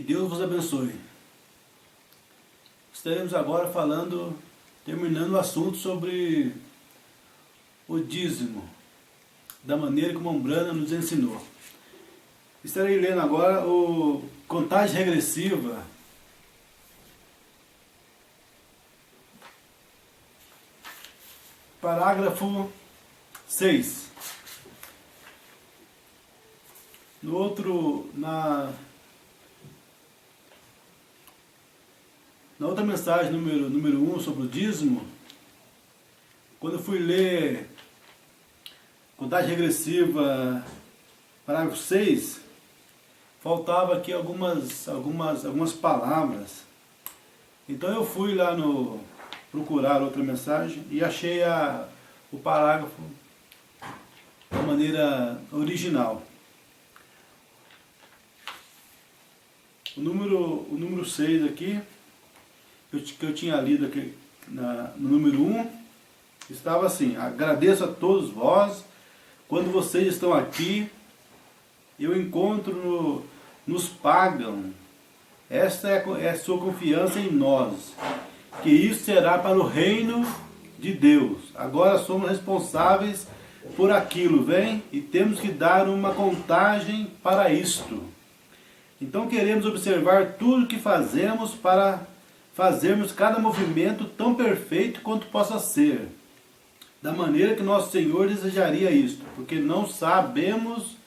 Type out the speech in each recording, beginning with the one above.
Deus vos abençoe. Estaremos agora terminando o assunto sobre o dízimo, da maneira como a Umbanda nos ensinou. Estarei lendo agora o Contagem Regressiva, parágrafo 6. Na outra mensagem, número 1, sobre o dízimo, quando eu fui ler Contagem Regressiva, parágrafo 6, faltava aqui algumas palavras. Então eu fui lá procurar outra mensagem e achei o parágrafo da maneira original. O número 6 aqui, que eu tinha lido aqui no número 1, estava assim: agradeço a todos vós, quando vocês estão aqui, eu encontro nos pagam. Esta é a sua confiança em nós, que isso será para o reino de Deus. Agora somos responsáveis por aquilo, vem? E temos que dar uma contagem para isto. Então queremos observar tudo que fazemos para fazermos cada movimento tão perfeito quanto possa ser, da maneira que nosso Senhor desejaria isto, porque não sabemos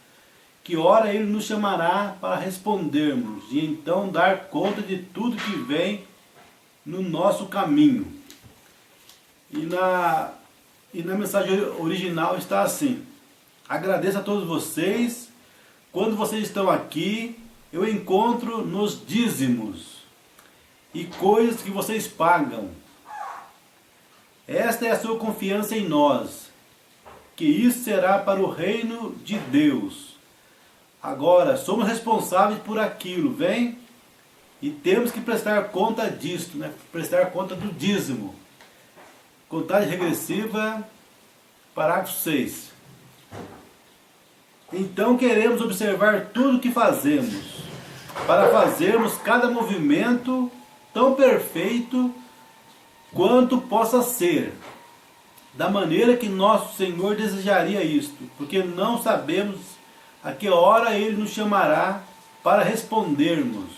que hora Ele nos chamará para respondermos, e então dar conta de tudo que vem no nosso caminho. E na mensagem original está assim: agradeço a todos vocês, quando vocês estão aqui, eu encontro nos dízimos e coisas que vocês pagam. Esta é a sua confiança em nós, que isso será para o reino de Deus. Agora, somos responsáveis por aquilo, vem? E temos que prestar conta disto, né? Prestar conta do dízimo. Contagem regressiva, parágrafo 6. Então queremos observar tudo o que fazemos, para fazermos cada movimento tão perfeito quanto possa ser, da maneira que nosso Senhor desejaria isto, porque não sabemos a que hora Ele nos chamará para respondermos,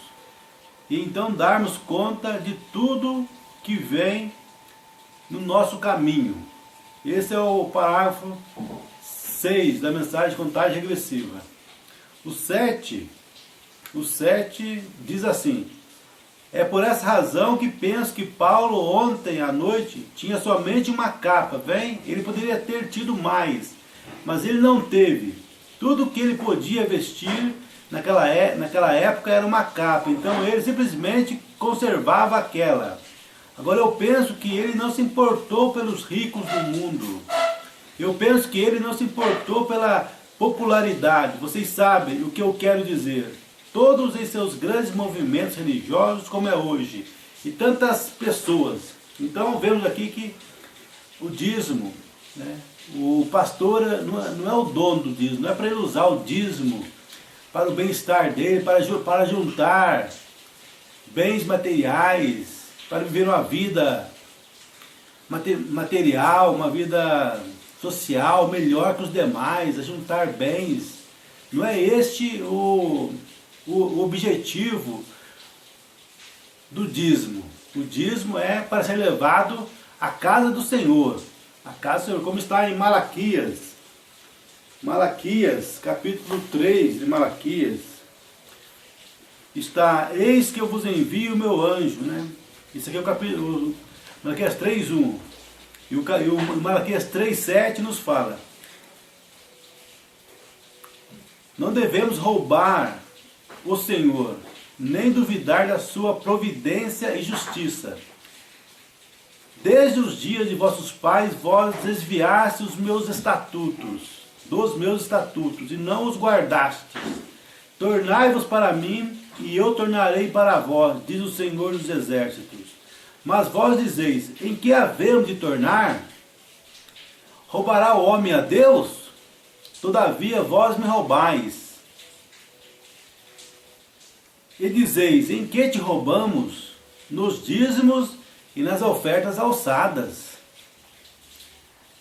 e então darmos conta de tudo que vem no nosso caminho. Esse é o parágrafo 6 da mensagem de Contagem Regressiva. O 7 diz assim: é por essa razão que penso que Paulo ontem à noite tinha somente uma capa, vem? Ele poderia ter tido mais, mas ele não teve. Tudo que ele podia vestir naquela época era uma capa, então ele simplesmente conservava aquela. Agora eu penso que ele não se importou pelos ricos do mundo. Eu penso que ele não se importou pela popularidade. Vocês sabem o que eu quero dizer. Todos em seus grandes movimentos religiosos, como é hoje, e tantas pessoas. Então vemos aqui que o dízimo, né, o pastor não é o dono do dízimo, não é para ele usar o dízimo para o bem-estar dele, para juntar bens materiais, para viver uma vida material, uma vida social melhor que os demais, a juntar bens. Não é este o objetivo do dízimo. O dízimo é para ser levado à casa do Senhor. A casa do Senhor, como está em Malaquias. Malaquias, capítulo 3 de Malaquias. Está: eis que eu vos envio o meu anjo, né? Isso aqui é o capítulo Malaquias 3:1. E o Malaquias 3:7 nos fala: não devemos roubar o Senhor, nem duvidar da sua providência e justiça. Desde os dias de vossos pais, vós desviastes dos meus estatutos, e não os guardastes. Tornai-vos para mim, e eu tornarei para vós, diz o Senhor dos Exércitos. Mas vós dizeis: em que havemos de tornar? Roubará o homem a Deus? Todavia vós me roubais. E dizeis, em que te roubamos? Nos dízimos e nas ofertas alçadas.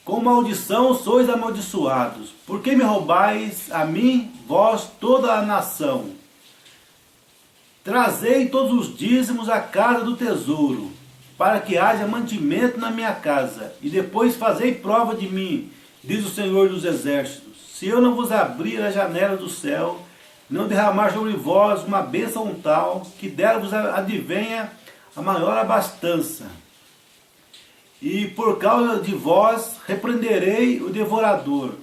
Com maldição sois amaldiçoados. Por que me roubais a mim, vós, toda a nação? Trazei todos os dízimos à casa do tesouro, para que haja mantimento na minha casa, e depois fazei prova de mim, diz o Senhor dos Exércitos, se eu não vos abrir a janela do céu, não derramar sobre vós uma bênção tal, que dela vos advenha a maior abastança. E por causa de vós repreenderei o devorador,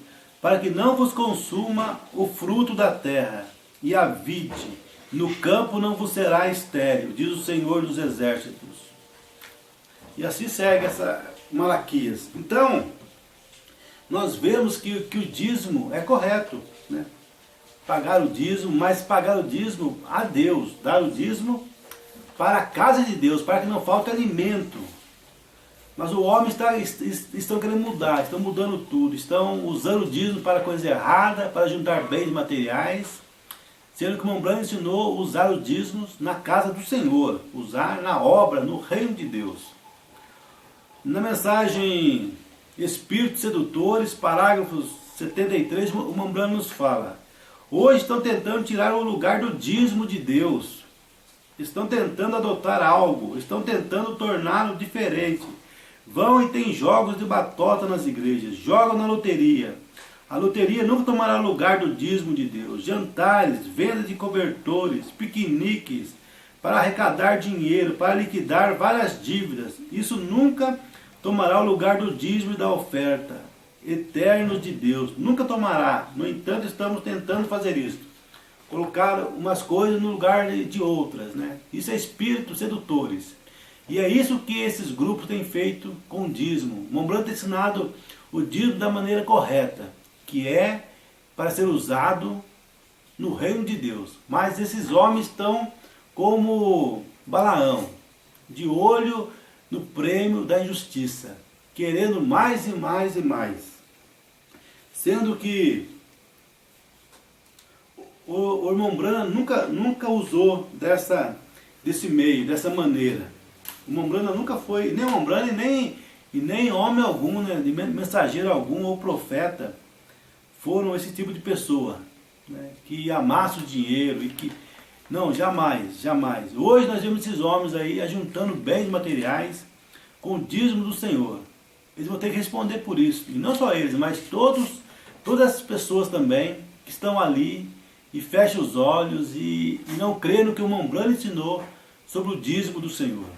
para que não vos consuma o fruto da terra, e a vide, no campo não vos será estéril, diz o Senhor dos Exércitos. E assim segue essa Malaquias. Então, nós vemos que o dízimo é correto, né? Pagar o dízimo, mas pagar o dízimo a Deus, dar o dízimo para a casa de Deus, para que não falte alimento. Mas o homem estão querendo mudar, estão mudando tudo, estão usando o dízimo para coisa errada, para juntar bens materiais, sendo que o Mombrana ensinou a usar os dízimos na casa do Senhor, usar na obra, no reino de Deus. Na mensagem Espíritos Sedutores, parágrafos 73, o Mombrana nos fala: hoje estão tentando tirar o lugar do dízimo de Deus, estão tentando adotar algo, estão tentando torná-lo diferente. Vão e tem jogos de batota nas igrejas, jogam na loteria. A loteria nunca tomará lugar do dízimo de Deus. Jantares, venda de cobertores, piqueniques, para arrecadar dinheiro, para liquidar várias dívidas. Isso nunca tomará o lugar do dízimo e da oferta eternos de Deus. Nunca tomará. No entanto, estamos tentando fazer isso. Colocar umas coisas no lugar de outras, né? Isso é espíritos sedutores. E é isso que esses grupos têm feito com o dízimo. O Mombrana tem ensinado o dízimo da maneira correta, que é para ser usado no reino de Deus. Mas esses homens estão como Balaão, de olho no prêmio da injustiça, querendo mais e mais e mais. Sendo que o Mombrana nunca usou desse meio, dessa maneira. O Mombrana nunca foi, nem Mombrana e nem homem algum, né, mensageiro algum ou profeta foram esse tipo de pessoa, né, que amassa o dinheiro e que... Não, jamais, jamais. Hoje nós vemos esses homens aí ajuntando bens materiais com o dízimo do Senhor. Eles vão ter que responder por isso. E não só eles, mas todas as pessoas também que estão ali e fecham os olhos e não creem no que o Mombrana ensinou sobre o dízimo do Senhor.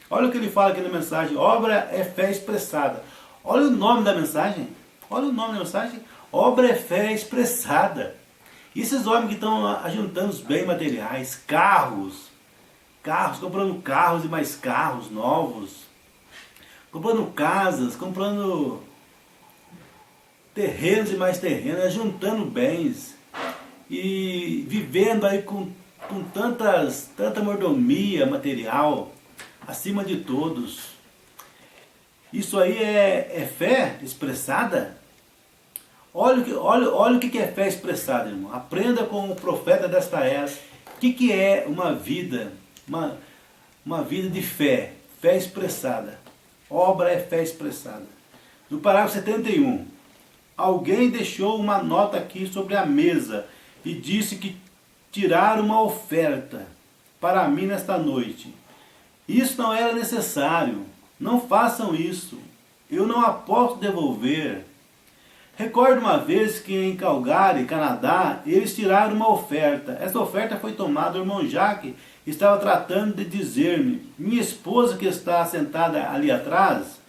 Olha o que ele fala aqui na mensagem: obra é fé expressada. Olha o nome da mensagem. Olha o nome da mensagem. Obra é fé expressada. E esses homens que estão ajuntando os bens materiais, carros, comprando carros e mais carros novos, comprando casas, comprando terrenos e mais terrenos, juntando bens e vivendo aí com tanta mordomia material, acima de todos. Isso aí é fé expressada? Olha o que é fé expressada, irmão. Aprenda com o profeta desta era. O que é uma vida, uma vida de fé? Fé expressada. Obra é fé expressada. No parágrafo 71, alguém deixou uma nota aqui sobre a mesa e disse que tiraram uma oferta para mim nesta noite. Isso não era necessário. Não façam isso. Eu não a posso devolver. Recordo uma vez que em Calgary, Canadá, eles tiraram uma oferta. Essa oferta foi tomada. O irmão Jacques estava tratando de dizer-me: minha esposa que está sentada ali atrás,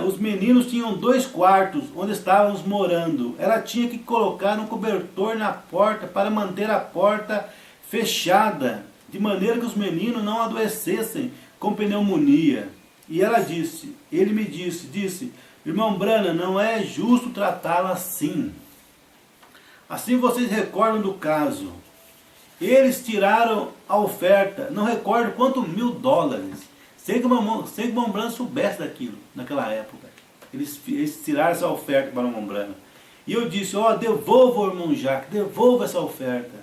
os meninos tinham 2 quartos onde estávamos morando. Ela tinha que colocar um cobertor na porta para manter a porta fechada, de maneira que os meninos não adoecessem com pneumonia. E ele me disse, irmão Brana, não é justo tratá-la assim. Assim vocês recordam do caso. Eles tiraram a oferta, não recordo quanto $1.000. Sei que o irmão Brana soubesse daquilo, naquela época. Eles tiraram essa oferta para o irmão Brana. E eu disse, devolva o irmão Jacques, devolva essa oferta.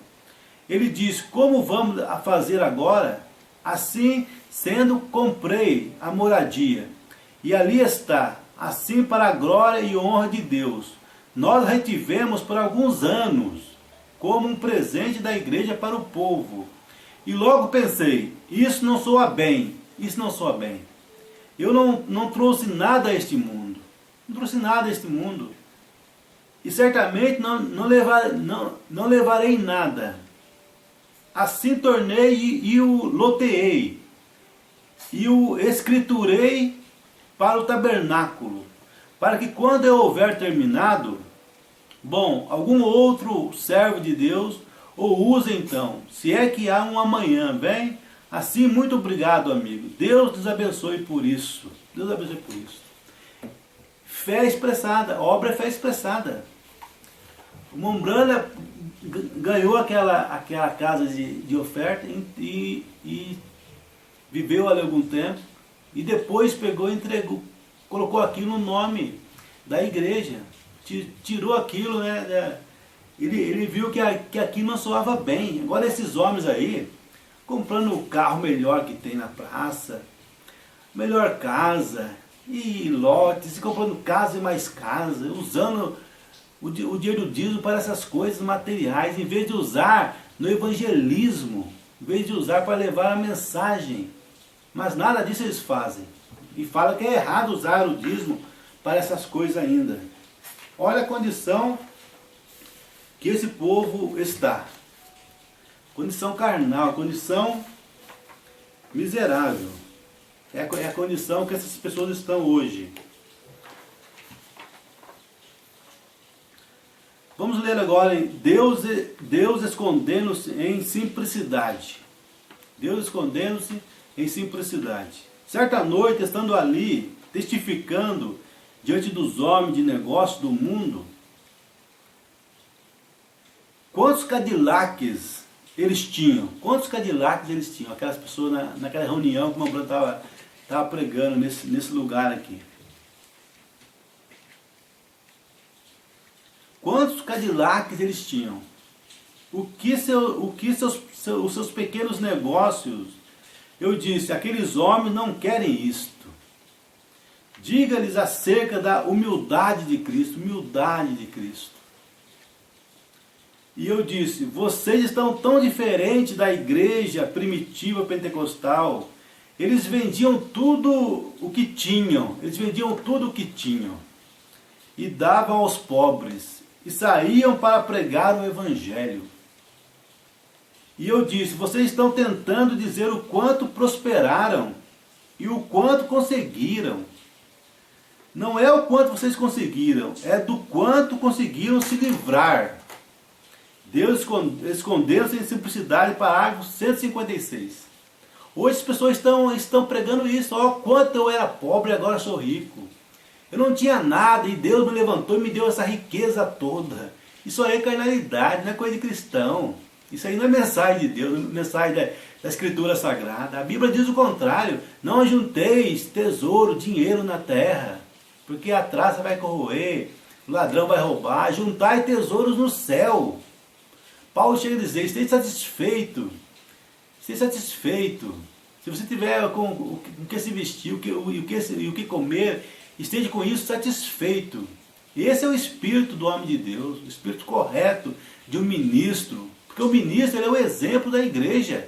Ele diz, como vamos a fazer agora? Assim sendo, comprei a moradia, e ali está, assim para a glória e honra de Deus. Nós retivemos por alguns anos, como um presente da igreja para o povo. E logo pensei, isso não soa bem, isso não soa bem. Eu não trouxe nada a este mundo, não trouxe nada a este mundo. E certamente não levarei nada. Assim tornei e o loteei, e o escriturei para o tabernáculo, para que quando eu houver terminado, bom, algum outro servo de Deus o use então, se é que há um amanhã, bem? Assim, muito obrigado, amigo. Deus nos abençoe por isso. Deus abençoe por isso. Fé expressada, obra é fé expressada. O Mombrana ganhou aquela casa de oferta e viveu ali algum tempo, e depois pegou e entregou, colocou aquilo no nome da igreja, tirou aquilo, né? Ele viu que aquilo não soava bem. Agora esses homens aí, comprando o carro melhor que tem na praça, melhor casa, e lotes, e comprando casa e mais casa, usando o dinheiro do dízimo para essas coisas materiais, em vez de usar no evangelismo, em vez de usar para levar a mensagem. Mas nada disso eles fazem. E falam que é errado usar o dízimo para essas coisas ainda. Olha a condição que esse povo está. Condição carnal, condição miserável. É a condição que essas pessoas estão hoje. Vamos ler agora em Deus escondendo-se em simplicidade. Deus escondendo-se em simplicidade. Certa noite, estando ali, testificando diante dos homens de negócio do mundo, quantos Cadillacs eles tinham? Quantos Cadillacs eles tinham? Aquelas pessoas naquela reunião que o Mombrana estava pregando nesse lugar aqui. Quantos Cadillacs eles tinham? Os seus pequenos negócios? Eu disse, aqueles homens não querem isto. Diga-lhes acerca da humildade de Cristo, humildade de Cristo. E eu disse, vocês estão tão diferentes da igreja primitiva pentecostal. Eles vendiam tudo o que tinham, e davam aos pobres, e saíam para pregar o evangelho. E eu disse, vocês estão tentando dizer o quanto prosperaram e o quanto conseguiram. Não é o quanto vocês conseguiram, é do quanto conseguiram se livrar. Deus escondeu-se em simplicidade, parágrafo 156. Hoje as pessoas estão pregando isso. Ó, quanto eu era pobre e agora sou rico. Eu não tinha nada e Deus me levantou e me deu essa riqueza toda. Isso aí é carnalidade, não é coisa de cristão. Isso aí não é mensagem de Deus, não é mensagem da Escritura Sagrada. A Bíblia diz o contrário. Não ajunteis tesouro, dinheiro na terra, porque a traça vai corroer, o ladrão vai roubar. Juntai tesouros no céu. Paulo chega a dizer, esteja satisfeito. Esteja satisfeito. Se você tiver com o que se vestir, o que comer, esteja com isso satisfeito. Esse é o espírito do homem de Deus, o espírito correto de um ministro. Porque o ministro ele é o exemplo da igreja.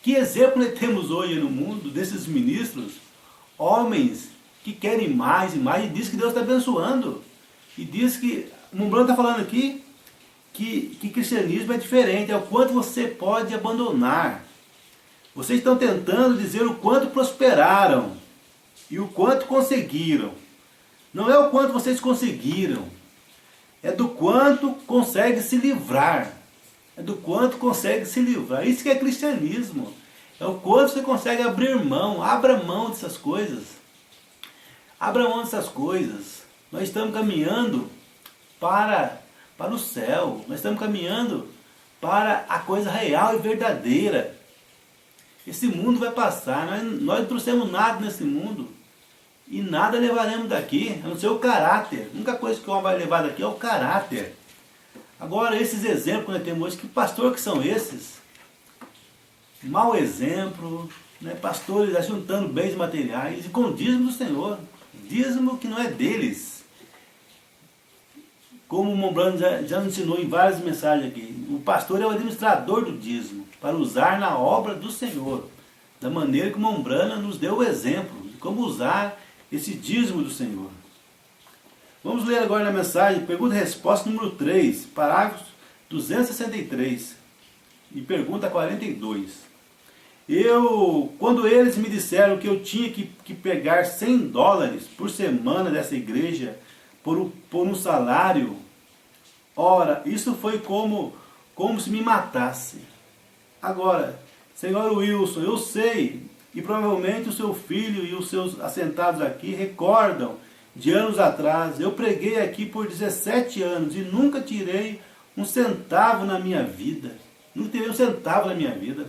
Que exemplo nós temos hoje no mundo desses ministros? Homens que querem mais e mais, e diz que Deus está abençoando. E diz que, o Mombrana está falando aqui, que cristianismo é diferente, é o quanto você pode abandonar. Vocês estão tentando dizer o quanto prosperaram e o quanto conseguiram. Não é o quanto vocês conseguiram, é do quanto consegue se livrar. É do quanto consegue se livrar. Isso que é cristianismo. É o quanto você consegue abrir mão. Abra mão dessas coisas. Abra mão dessas coisas. Nós estamos caminhando para o céu. Nós estamos caminhando para a coisa real e verdadeira. Esse mundo vai passar. Nós não trouxemos nada nesse mundo. E nada levaremos daqui, a não ser o caráter. A única coisa que o homem vai levar daqui é o caráter. Agora, esses exemplos que nós temos hoje, que pastor que são esses? Mau exemplo, né? Pastores ajuntando bens materiais e com o dízimo do Senhor. Dízimo que não é deles. Como o Mombrano já nos ensinou em várias mensagens aqui. O pastor é o administrador do dízimo, para usar na obra do Senhor. Da maneira que o Mombrana nos deu o exemplo de como usar esse dízimo do Senhor. Vamos ler agora na mensagem, pergunta e resposta número 3, parágrafo 263 e pergunta 42. Quando eles me disseram que eu tinha que pegar $100 por semana dessa igreja por um salário, ora, isso foi como se me matasse. Agora, senhor Wilson, eu sei, e provavelmente o seu filho e os seus assentados aqui recordam de anos atrás, eu preguei aqui por 17 anos e nunca tirei um centavo na minha vida. Nunca tirei um centavo na minha vida.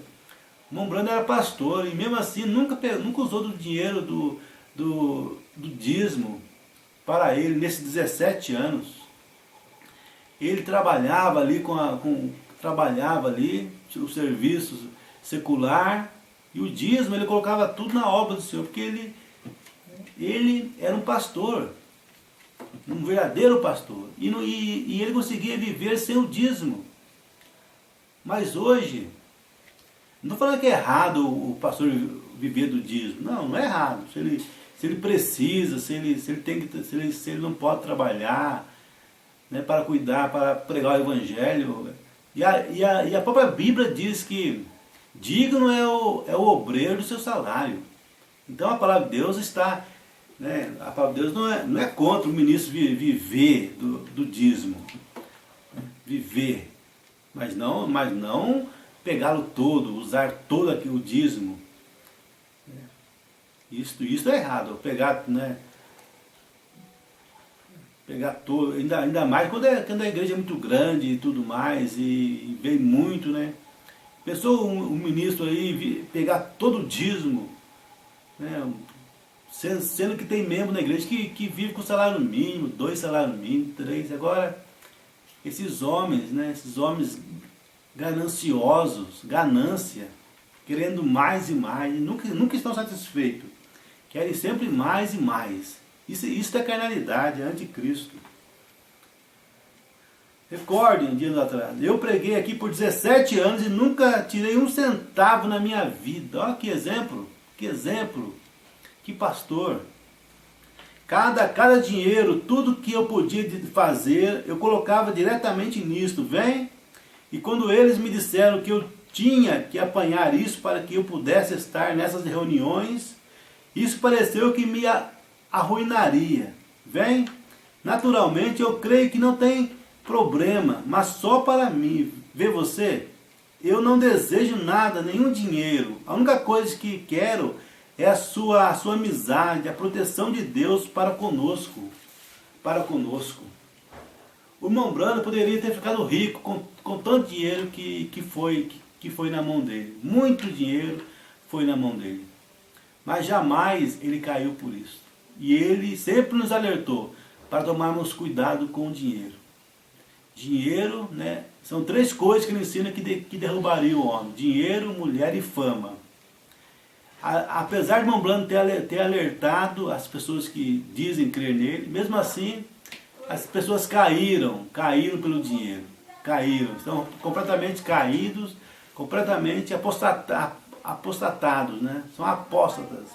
Mombrano era pastor e mesmo assim nunca usou do dinheiro do dízimo para ele nesses 17 anos. Ele trabalhava ali trabalhava ali o serviço secular e o dízimo ele colocava tudo na obra do Senhor, porque ele era um pastor, um verdadeiro pastor, e ele conseguia viver sem o dízimo. Mas hoje, não estou falando que é errado o pastor viver do dízimo, não é errado. Se ele precisa, se ele não pode trabalhar, né, para cuidar, para pregar o evangelho. E a própria Bíblia diz que digno é o obreiro do seu salário. Então a palavra de Deus está, né, a palavra de Deus não é contra o ministro viver do dízimo. Viver. Mas não pegá-lo todo, usar todo aqui o dízimo. Isto é errado, pegar todo, ainda mais quando a igreja é muito grande e tudo mais, e vem muito, né? Pensou um ministro aí pegar todo o dízimo, né? Sendo que tem membro na igreja que vive com salário mínimo, 2 salários mínimos, 3. Agora, esses homens, né? Esses homens gananciosos, ganância, querendo mais e mais, nunca estão satisfeitos, querem sempre mais e mais. Isso é carnalidade, é anticristo. Recordem, dias atrás, eu preguei aqui por 17 anos e nunca tirei um centavo na minha vida. Olha que exemplo, que pastor. Cada dinheiro, tudo que eu podia fazer, eu colocava diretamente nisto, vem? E quando eles me disseram que eu tinha que apanhar isso para que eu pudesse estar nessas reuniões, isso pareceu que me arruinaria. Vem? Naturalmente eu creio que não tem problema, mas só para mim. Vê você? Eu não desejo nada, nenhum dinheiro. A única coisa que quero é a sua amizade, a proteção de Deus para conosco. O irmão Brando poderia ter ficado rico com tanto dinheiro que foi na mão dele. Muito dinheiro foi na mão dele. Mas jamais ele caiu por isso. E ele sempre nos alertou para tomarmos cuidado com o dinheiro. Dinheiro, né? São 3 coisas que ele ensina que derrubariam o homem. Dinheiro, mulher e fama. Apesar de irmão Brando ter alertado as pessoas que dizem crer nele, mesmo assim, as pessoas caíram pelo dinheiro. Caíram, estão completamente caídos, completamente apostatados, né? São apóstatas.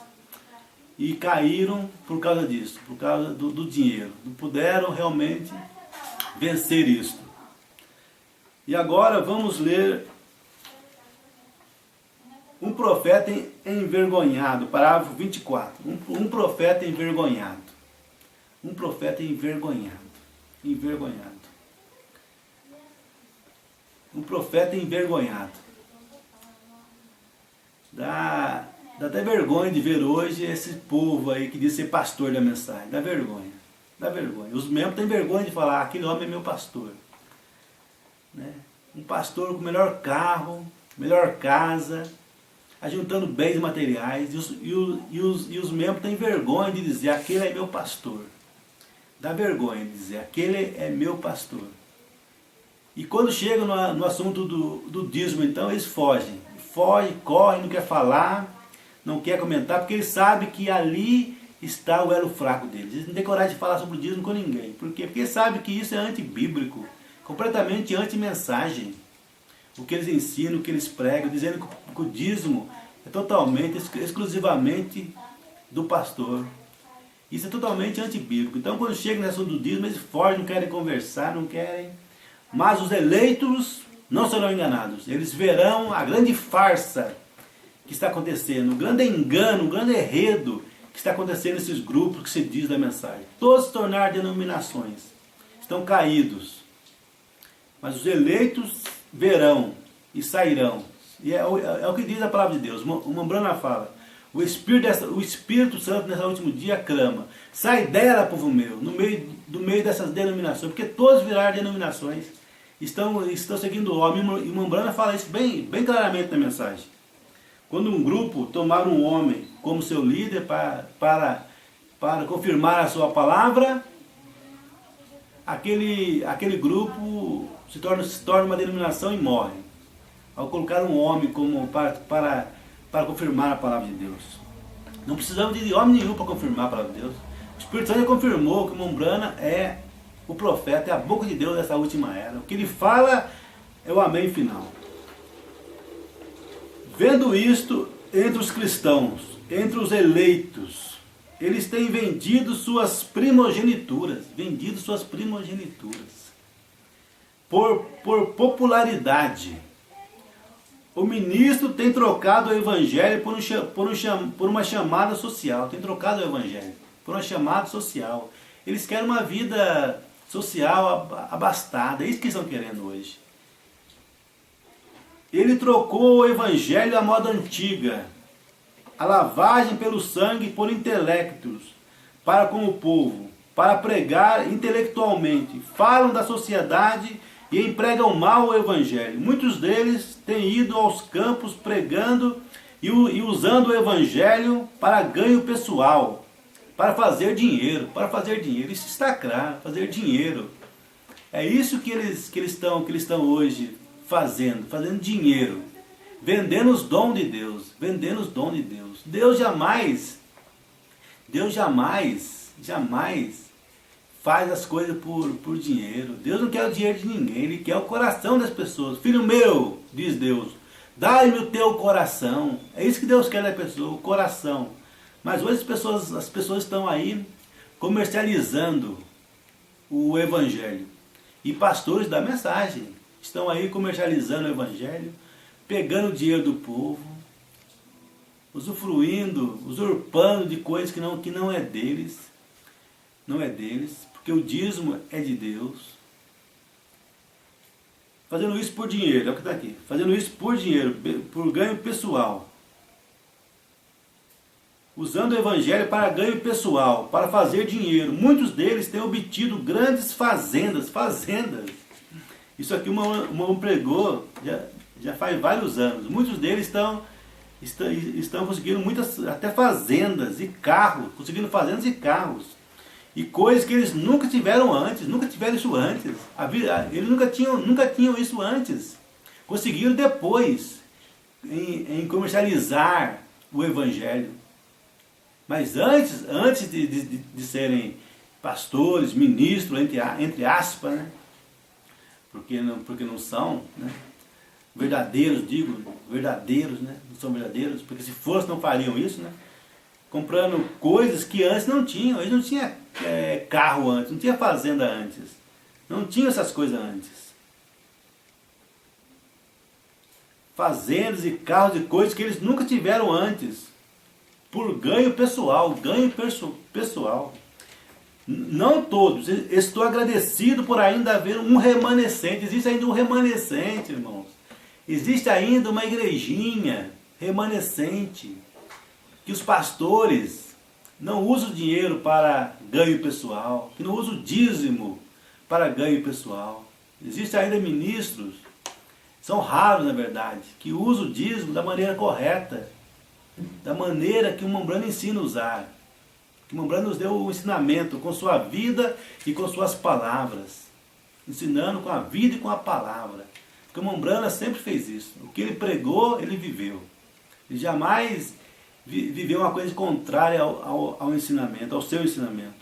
E caíram por causa disso, por causa do dinheiro. Não puderam realmente vencer isto. E agora vamos ler um profeta envergonhado, parágrafo 24. Um profeta envergonhado. Um profeta envergonhado. Envergonhado. Um profeta envergonhado. Dá até vergonha de ver hoje esse povo aí que diz ser pastor da mensagem. Dá vergonha. Dá vergonha. Os membros têm vergonha de falar, aquele homem é meu pastor. Né? Um pastor com o melhor carro, melhor casa, ajuntando bens materiais, e os membros têm vergonha de dizer, aquele é meu pastor. Dá vergonha de dizer, aquele é meu pastor. E quando chega no assunto do dízimo, então eles fogem. Fogem, correm, não quer falar, não quer comentar, porque eles sabem que ali está o elo fraco deles. Eles não têm coragem de falar sobre o dízimo com ninguém. Por quê? Porque eles sabem que isso é antibíblico, completamente anti-mensagem. O que eles ensinam, o que eles pregam, dizendo que o dízimo é totalmente, exclusivamente do pastor. Isso é totalmente antibíblico. Então, quando chega no assunto do dízimo, eles fogem, não querem conversar, não querem. Mas os eleitos não serão enganados. Eles verão a grande farsa que está acontecendo, o grande engano, o grande enredo que está acontecendo nesses grupos que se diz da mensagem. Todos se tornaram denominações. Estão caídos. Mas os eleitos verão e sairão. E é o que diz a palavra de Deus. O Mambrana fala: o Espírito Santo nesse último dia clama: sai dela, povo meu, do meio dessas denominações, porque todos viraram denominações, estão seguindo o homem. E o Mambrana fala isso bem claramente na mensagem. Quando um grupo tomar um homem como seu líder para confirmar a sua palavra, aquele grupo se torna uma denominação e morre, ao colocar um homem como para confirmar a palavra de Deus. Não precisamos de homem nenhum para confirmar a palavra de Deus. O Espírito Santo já confirmou que Mambrana é o profeta, é a boca de Deus dessa última era. O que ele fala é o amém final. Vendo isto, entre os cristãos, entre os eleitos, eles têm vendido suas primogenituras. Por popularidade. O ministro tem trocado o evangelho por uma chamada social. Tem trocado o evangelho por uma chamada social. Eles querem uma vida social abastada. É isso que eles estão querendo hoje. Ele trocou o evangelho à moda antiga, a lavagem pelo sangue por intelectos, para com o povo, para pregar intelectualmente. Falam da sociedade e empregam mal o evangelho. Muitos deles têm ido aos campos pregando e usando o evangelho para ganho pessoal, para fazer dinheiro. Isso está claro, fazer dinheiro. É isso que eles estão hoje fazendo dinheiro, vendendo os dons de Deus, Deus jamais faz as coisas por dinheiro. Deus não quer o dinheiro de ninguém, Ele quer o coração das pessoas. Filho meu, diz Deus, dai-me o teu coração. É isso que Deus quer da pessoa, o coração. Mas hoje as pessoas estão aí comercializando o evangelho. E pastores da mensagem estão aí comercializando o evangelho, pegando o dinheiro do povo, usufruindo, usurpando de coisas que não é deles. Não é deles, porque o dízimo é de Deus. Fazendo isso por dinheiro, é o que está aqui. Fazendo isso por dinheiro, por ganho pessoal. Usando o evangelho para ganho pessoal, para fazer dinheiro. Muitos deles têm obtido grandes fazendas. Isso aqui uma pregou já faz vários anos. Muitos deles estão conseguindo até fazendas e carros, e coisas que eles nunca tiveram antes, nunca tiveram isso antes. Eles nunca tinham isso antes. Conseguiram depois em comercializar o evangelho. Mas antes de serem pastores, ministros, entre aspas, né? Porque não são, né? Verdadeiros, né? Não são verdadeiros, porque se fossem não fariam isso, né? Comprando coisas que antes não tinham. Eles não tinham carro antes, não tinha fazenda antes, não tinha essas coisas antes. Fazendas e carros e coisas que eles nunca tiveram antes, por ganho pessoal. Não todos. Estou agradecido por ainda haver um remanescente. Existe ainda um remanescente, irmãos. Existe ainda uma igrejinha remanescente. Que os pastores não usam o dinheiro para ganho pessoal. Que não usam o dízimo para ganho pessoal. Existem ainda ministros, são raros na verdade, que usam o dízimo da maneira correta. Da maneira que o Mambrana ensina a usar. Que o Mambrana nos deu o ensinamento com sua vida e com suas palavras. ensinando com a vida e com a palavra. Porque o Mombrana sempre fez isso. O que ele pregou, ele viveu. Ele jamais viveu uma coisa contrária ao ensinamento, ao seu ensinamento.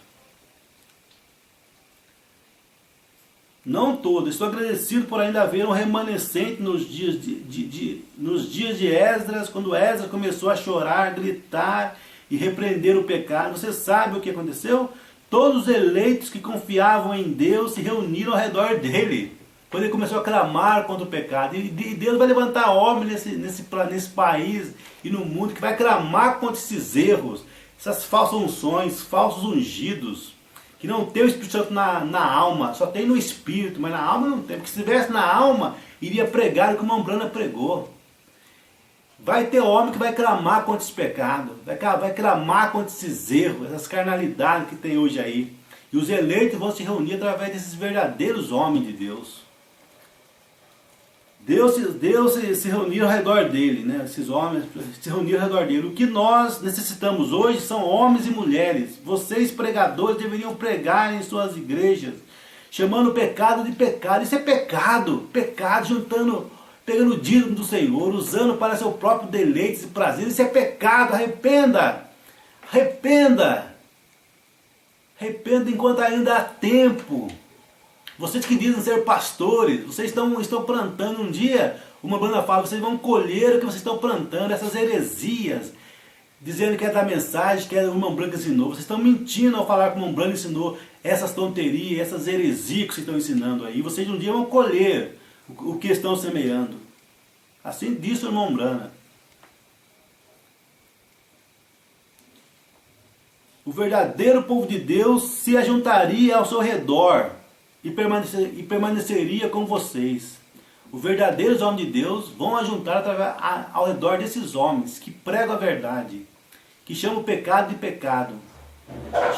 Não todo. Estou agradecido por ainda haver um remanescente nos dias de Esdras, quando Esdras começou a chorar, gritar e repreender o pecado. Você sabe o que aconteceu? Todos os eleitos que confiavam em Deus se reuniram ao redor dele, quando ele começou a clamar contra o pecado. E Deus vai levantar homens nesse país e no mundo que vai clamar contra esses erros, essas falsas unções, falsos ungidos, que não tem o Espírito Santo na alma, só tem no Espírito, mas na alma não tem. Porque se tivesse na alma, iria pregar o que o Mombrana pregou. Vai ter homem que vai clamar contra esse pecado, vai clamar contra esses erros, essas carnalidades que tem hoje aí. E os eleitos vão se reunir através desses verdadeiros homens de Deus. Deus se reuniu ao redor dele, né? Esses homens se reuniram ao redor dele. O que nós necessitamos hoje são homens e mulheres. Vocês, pregadores, deveriam pregar em suas igrejas, chamando o pecado de pecado. Isso é pecado. Pecado, pegando o dízimo do Senhor, usando para seu próprio deleite e prazer. Isso é pecado. Arrependa. Arrependa. Arrependa enquanto ainda há tempo. Vocês que dizem ser pastores, vocês estão plantando um dia, o Mombrana fala, vocês vão colher o que vocês estão plantando, essas heresias, dizendo que é da mensagem, que é o Mombrana que ensinou. Vocês estão mentindo ao falar que o Mombrana ensinou essas tonterias, essas heresias que vocês estão ensinando aí. Vocês um dia vão colher o que estão semeando. Assim disse o Mombrana. O verdadeiro povo de Deus se ajuntaria ao seu redor e permaneceria com vocês. Os verdadeiros homens de Deus vão ajuntar ao redor desses homens que pregam a verdade, que chamam o pecado de pecado,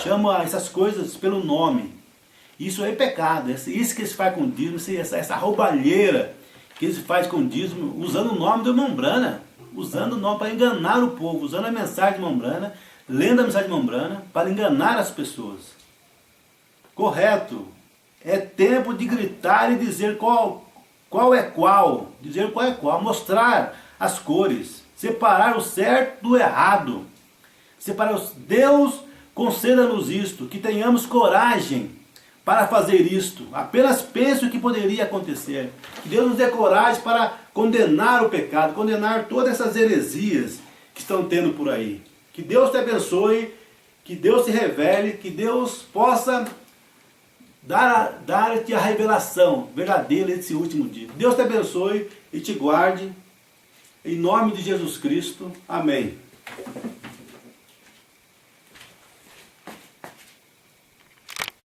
chamam essas coisas pelo nome. Isso é pecado, isso que eles fazem com o dízimo, essa roubalheira que eles fazem com o dízimo, usando o nome do Mombrana, usando o nome para enganar o povo, usando a mensagem de Mombrana, lendo a mensagem de Mombrana para enganar as pessoas. Correto. É tempo de gritar e dizer qual é qual. Dizer qual é qual. Mostrar as cores. Separar o certo do errado. Deus conceda-nos isto. Que tenhamos coragem para fazer isto. Apenas pense o que poderia acontecer. Que Deus nos dê coragem para condenar o pecado. Condenar todas essas heresias que estão tendo por aí. Que Deus te abençoe. Que Deus se revele. Que Deus possa dar-te a revelação verdadeira desse último dia. Deus te abençoe e te guarde. Em nome de Jesus Cristo. Amém.